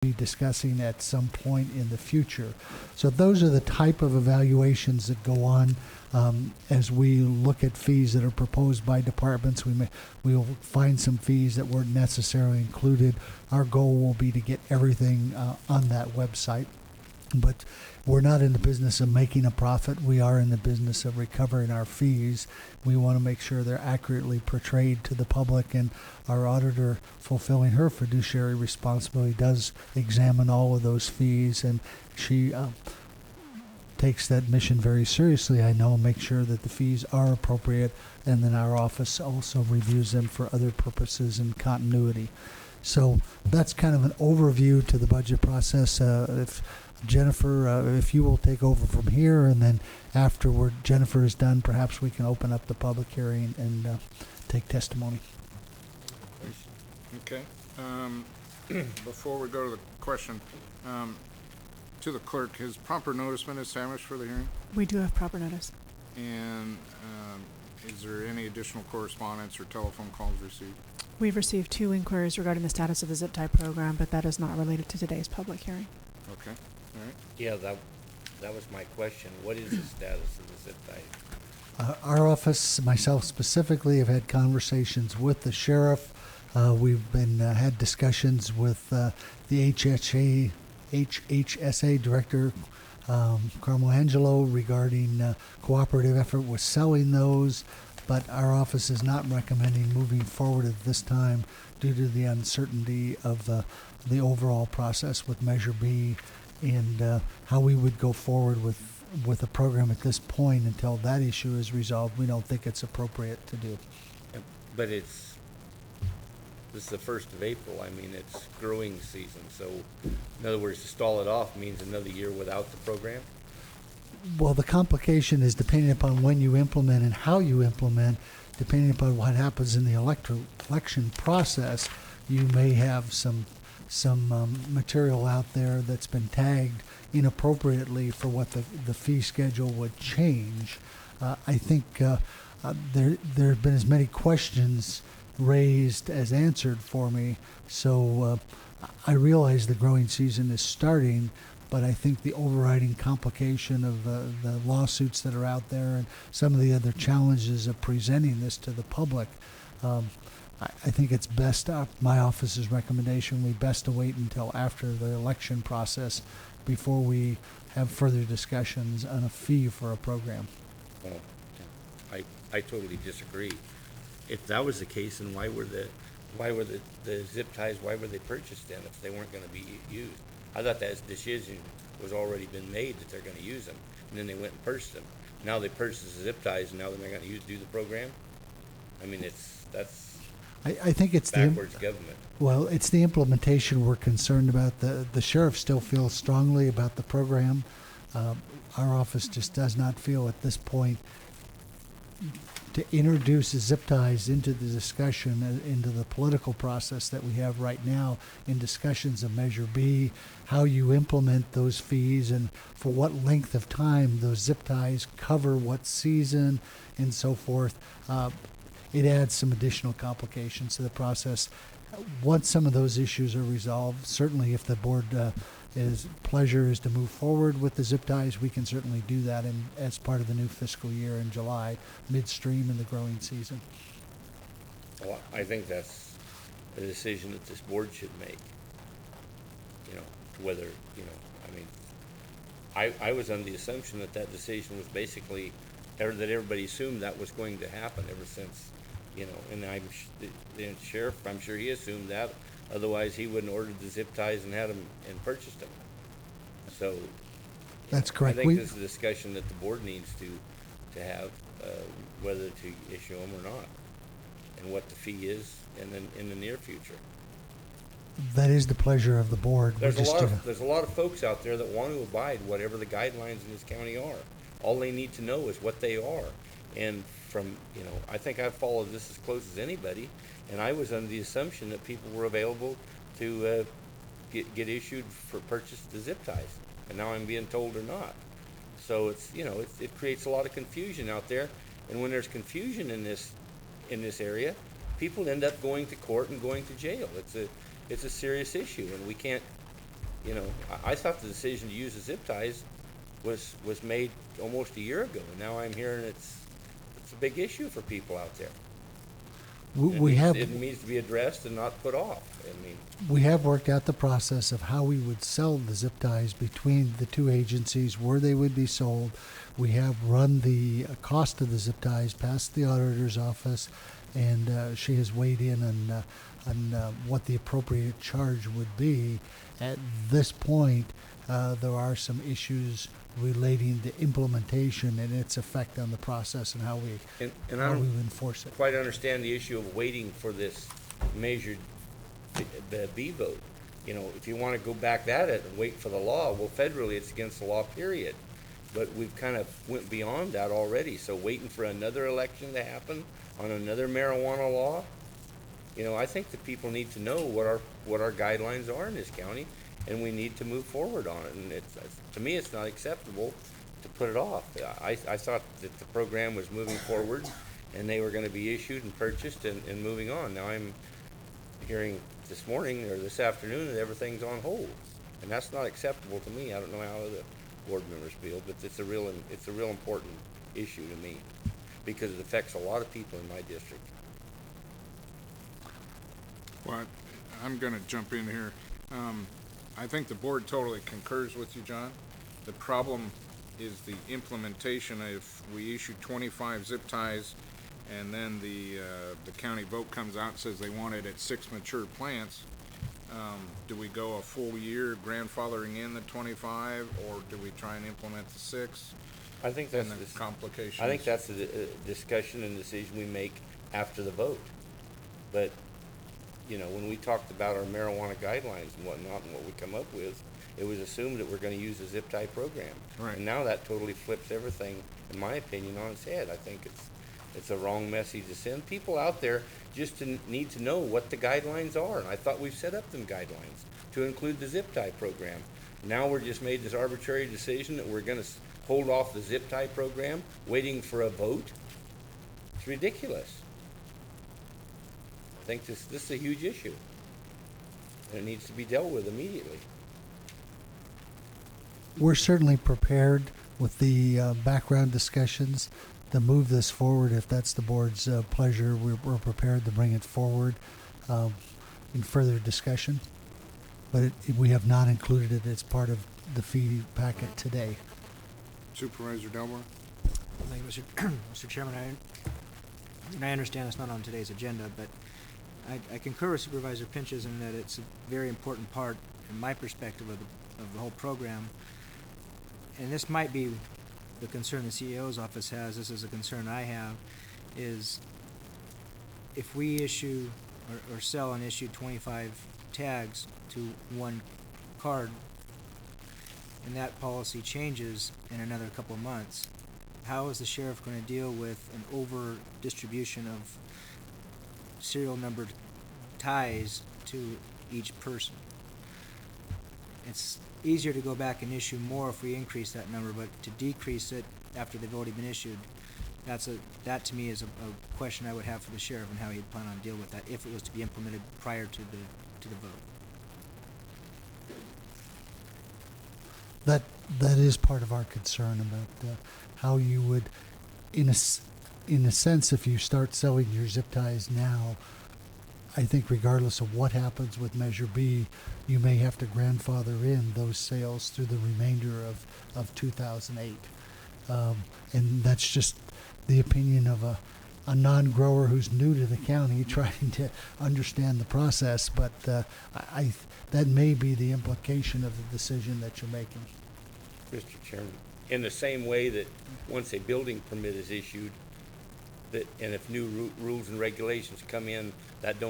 be discussing at some point in the future. So those are the type of evaluations that go on as we look at fees that are proposed by departments. We'll find some fees that weren't necessarily included. Our goal will be to get everything on that website. But we're not in the business of making a profit. We are in the business of recovering our fees. We want to make sure they're accurately portrayed to the public, and our auditor, fulfilling her fiduciary responsibility, does examine all of those fees, and she takes that mission very seriously, I know, make sure that the fees are appropriate, and then our office also reviews them for other purposes and continuity. So that's kind of an overview to the budget process. If Jennifer, if you will take over from here, and then afterward Jennifer is done, perhaps we can open up the public hearing and take testimony. Okay. Before we go to the question, to the clerk, has proper notice been established for the hearing? We do have proper notice. And is there any additional correspondence or telephone calls received? We've received 2 inquiries regarding the status of the zip tie program, but that is not related to today's public hearing. Okay. All right. Yeah, that was my question. What is the status of the zip tie? Our office, myself specifically, have had conversations with the sheriff. We've been had discussions with the HHSA director, Carmel Angelo, regarding cooperative effort with selling those. But our office is not recommending moving forward at this time due to the uncertainty of the overall process with Measure B, and how we would go forward with a program at this point until that issue is resolved. We don't think it's appropriate to do. But this is the 1st of April. I mean, it's growing season. So, in other words, to stall it off means another year without the program? Well, the complication is depending upon when you implement and how you implement, depending upon what happens in the election process, you may have some material out there that's been tagged inappropriately for what the fee schedule would change. I think there have been as many questions raised as answered for me, so I realize the growing season is starting, but I think the overriding complication of the lawsuits that are out there and some of the other challenges of presenting this to the public, I think it's best, my office's recommendation, we best to wait until after the election process before we have further discussions on a fee for a program. Well, I totally disagree. If that was the case, then why were the zip ties, why were they purchased then if they weren't going to be used? I thought that decision was already been made that they're going to use them, and then they went and purchased them. Now they purchased the zip ties, and now they're going to do the program. I mean, that's I think it's backwards government. Well, it's the implementation we're concerned about. The sheriff still feels strongly about the program. Our office just does not feel at this point to introduce zip ties into the discussion, into the political process that we have right now in discussions of Measure B, how you implement those fees and for what length of time those zip ties cover, what season, and so forth. It adds some additional complications to the process. Once some of those issues are resolved, certainly if the board pleasure is to move forward with the zip ties, we can certainly do that as part of the new fiscal year in July, midstream in the growing season. Well, I think that's a decision that this board should make. You know, whether, I mean, I was under the assumption that decision was basically, that everybody assumed that was going to happen ever since, and the sheriff, I'm sure he assumed that. Otherwise, he wouldn't order the zip ties and had them and purchased them. So that's correct. I think this is a discussion that the board needs to have, whether to issue them or not, and what the fee is in the near future. That is the pleasure of the board. There's a lot of folks out there that want to abide whatever the guidelines in this county are. All they need to know is what they are. And from, I think I've followed this as close as anybody, and I was under the assumption that people were available to get issued for purchase the zip ties, and now I'm being told they're not. So it's, it creates a lot of confusion out there, and when there's confusion in this area, people end up going to court and going to jail. It's a serious issue, and we can't You know, I thought the decision to use the zip ties was made almost a year ago, and now I'm hearing it's a big issue for people out there. It needs to be addressed and not put off. I mean, we have worked out the process of how we would sell the zip ties between the two agencies, where they would be sold. We have run the cost of the zip ties past the auditor's office, and she has weighed in on what the appropriate charge would be. At this point, there are some issues relating to implementation and its effect on the process and how we I don't enforce it. quite understand the issue of waiting for this measured the B vote. You know, if you want to go back at it and wait for the law, well, federally it's against the law, period. But we've kind of went beyond that already. So waiting for another election to happen on another marijuana law, you know, I think the people need to know what our guidelines are in this county, and we need to move forward on it. And to me, it's not acceptable to put it off. I thought that the program was moving forward, and they were going to be issued and purchased and moving on. Now I'm hearing this morning or this afternoon that everything's on hold, and that's not acceptable to me. I don't know how other board members feel, but it's a real important issue to me because it affects a lot of people in my district. Well, I'm going to jump in here. I think the board totally concurs with you, John. The problem is the implementation. If we issue 25 zip ties and then the county vote comes out and says they want it at 6 mature plants, do we go a full year grandfathering in the 25, or do we try and implement the 6? I think that's the complications. I think that's a discussion and decision we make after the vote. But you know, when we talked about our marijuana guidelines and whatnot and what we come up with, it was assumed that we're going to use the zip tie program. Right. And now that totally flips everything, in my opinion, on its head. I think it's a wrong message to send. People out there just need to know what the guidelines are. And I thought we've set up them guidelines to include the zip tie program. Now we're just made this arbitrary decision that we're going to hold off the zip tie program, waiting for a vote. It's ridiculous. I think this is a huge issue, and it needs to be dealt with immediately. We're certainly prepared with the background discussions to move this forward. If that's the board's pleasure, we're prepared to bring it forward in further discussion. But we have not included it as part of the fee packet today. Supervisor Delmore? Thank you, Mr. Chairman. I understand it's not on today's agenda, but I concur with Supervisor Pinches in that it's a very important part, in my perspective, of the whole program. And this might be the concern the CEO's office has. This is a concern I have, is if we issue or sell and issue 25 tags to one card, and that policy changes in another couple of months, how is the sheriff going to deal with an over distribution of serial numbered ties to each person? It's easier to go back and issue more if we increase that number, but to decrease it after they've already been issued, that to me is a question I would have for the sheriff and how he'd plan on dealing with that if it was to be implemented prior to the vote. That is part of our concern about how you would, in a sense, if you start selling your zip ties now, I think regardless of what happens with Measure B, you may have to grandfather in those sales through the remainder of 2008. And that's just the opinion of a non-grower who's new to the county trying to understand the process, but that may be the implication of the decision that you're making. Mr. Chairman, in the same way that once a building permit is issued, and if new rules and regulations come in that don't